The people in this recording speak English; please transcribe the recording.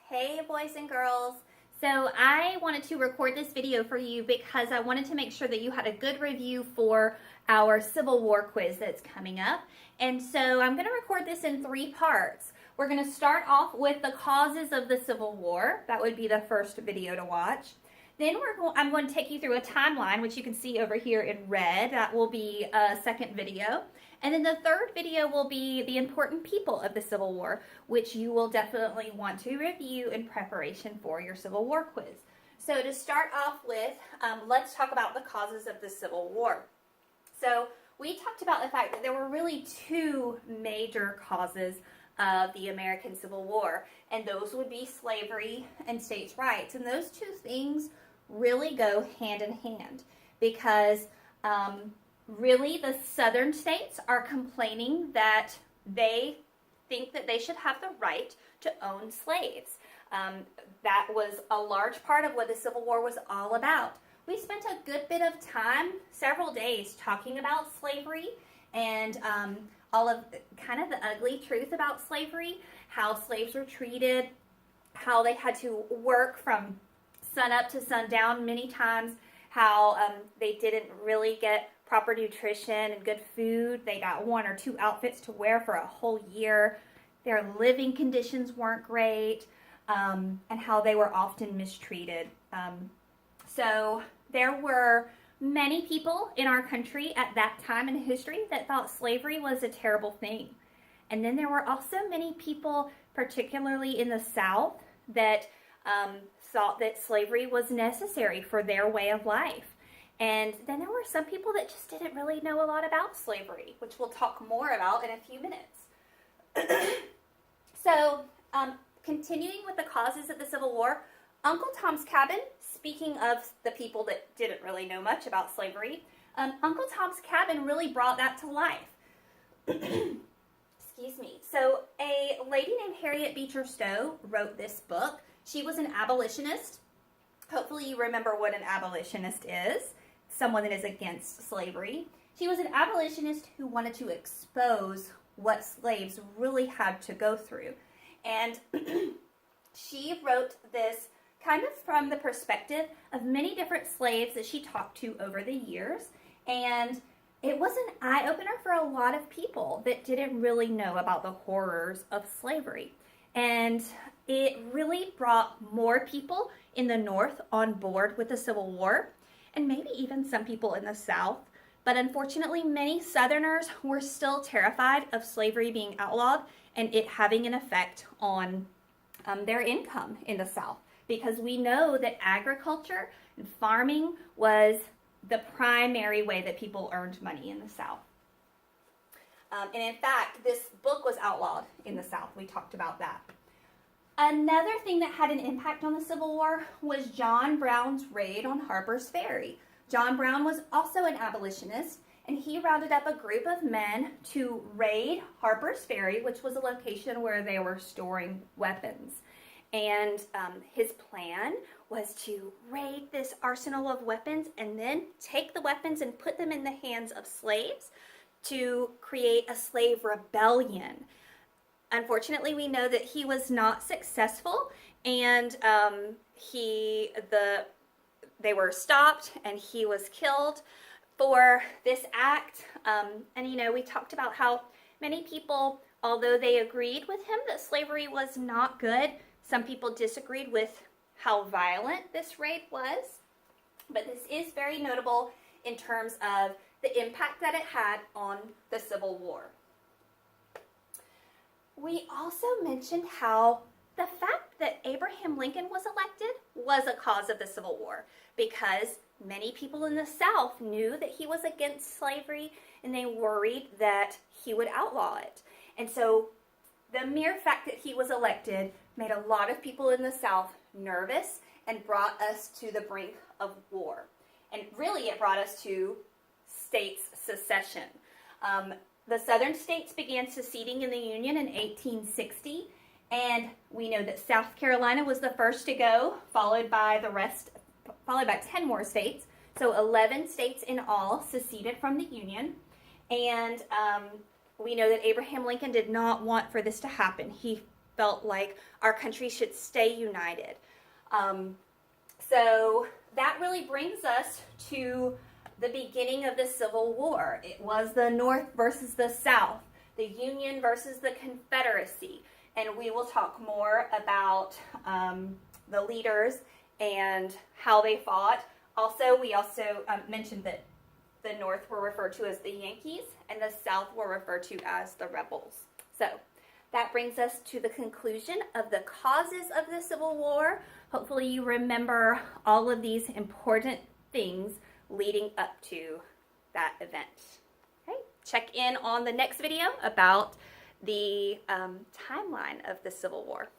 Hey boys and girls. So I wanted to record this video for you because I wanted to make sure that you had a good review for our Civil War quiz that's coming up. And so I'm going to record this in 3 parts. We're going to start off with the causes of the Civil War. That would be the first video to watch. Then I'm going to take you through a timeline, which you can see over here in red. That will be a second video. And then the third video will be the important people of the Civil War, which you will definitely want to review in preparation for your Civil War quiz. So to start off with, let's talk about the causes of the Civil War. So we talked about the fact that there were really 2 major causes of the American Civil War, and those would be slavery and states' rights. And those 2 things really go hand in hand because really the southern states are complaining that they think that they should have the right to own slaves. That was a large part of what the Civil War was all about. We spent a good bit of time, several days, talking about slavery and all of kind of the ugly truth about slavery, how slaves were treated, how they had to work from sun up to sundown many times, how they didn't really get proper nutrition and good food. They got 1 or 2 outfits to wear for a whole year. Their living conditions weren't great, and how they were often mistreated. So there were many people in our country at that time in history that thought slavery was a terrible thing. And then there were also many people, particularly in the South, that thought that slavery was necessary for their way of life. And then there were some people that just didn't really know a lot about slavery, which we'll talk more about in a few minutes. So, continuing with the causes of the Civil War, Uncle Tom's Cabin, speaking of the people that didn't really know much about slavery, Uncle Tom's Cabin really brought that to life. Excuse me. So, a lady named Harriet Beecher Stowe wrote this book. She was an abolitionist. Hopefully you remember what an abolitionist is. Someone that is against slavery. She was an abolitionist who wanted to expose what slaves really had to go through. And she wrote this kind of from the perspective of many different slaves that she talked to over the years. And it was an eye-opener for a lot of people that didn't really know about the horrors of slavery. And it really brought more people in the North on board with the Civil War, and maybe even some people in the South. But unfortunately, many Southerners were still terrified of slavery being outlawed and it having an effect on their income in the South, because we know that agriculture and farming was the primary way that people earned money in the South. And in fact, this book was outlawed in the South. We talked about that. Another thing that had an impact on the Civil War was John Brown's raid on Harper's Ferry. John Brown was also an abolitionist, and he rounded up a group of men to raid Harper's Ferry, which was a location where they were storing weapons. And his plan was to raid this arsenal of weapons and then take the weapons and put them in the hands of slaves to create a slave rebellion. Unfortunately, we know that he was not successful, and they were stopped, and he was killed for this act. And you know, we talked about how many people, although they agreed with him that slavery was not good, some people disagreed with how violent this raid was. But this is very notable in terms of the impact that it had on the Civil War. We also mentioned how the fact that Abraham Lincoln was elected was a cause of the Civil War, because many people in the South knew that he was against slavery and they worried that he would outlaw it. And so the mere fact that he was elected made a lot of people in the South nervous and brought us to the brink of war. And really it brought us to states secession. The southern states began seceding in the Union in 1860, and we know that South Carolina was the first to go, followed by 10 more states. So 11 states in all seceded from the Union, and we know that Abraham Lincoln did not want for this to happen. He felt like our country should stay united. So that really brings us to the beginning of the Civil War. It was the North versus the South, the Union versus the Confederacy. And we will talk more about the leaders and how they fought. Also, we mentioned that the North were referred to as the Yankees and the South were referred to as the rebels. So that brings us to the conclusion of the causes of the Civil War. Hopefully you remember all of these important things leading up to that event. Okay, check in on the next video about the timeline of the Civil War.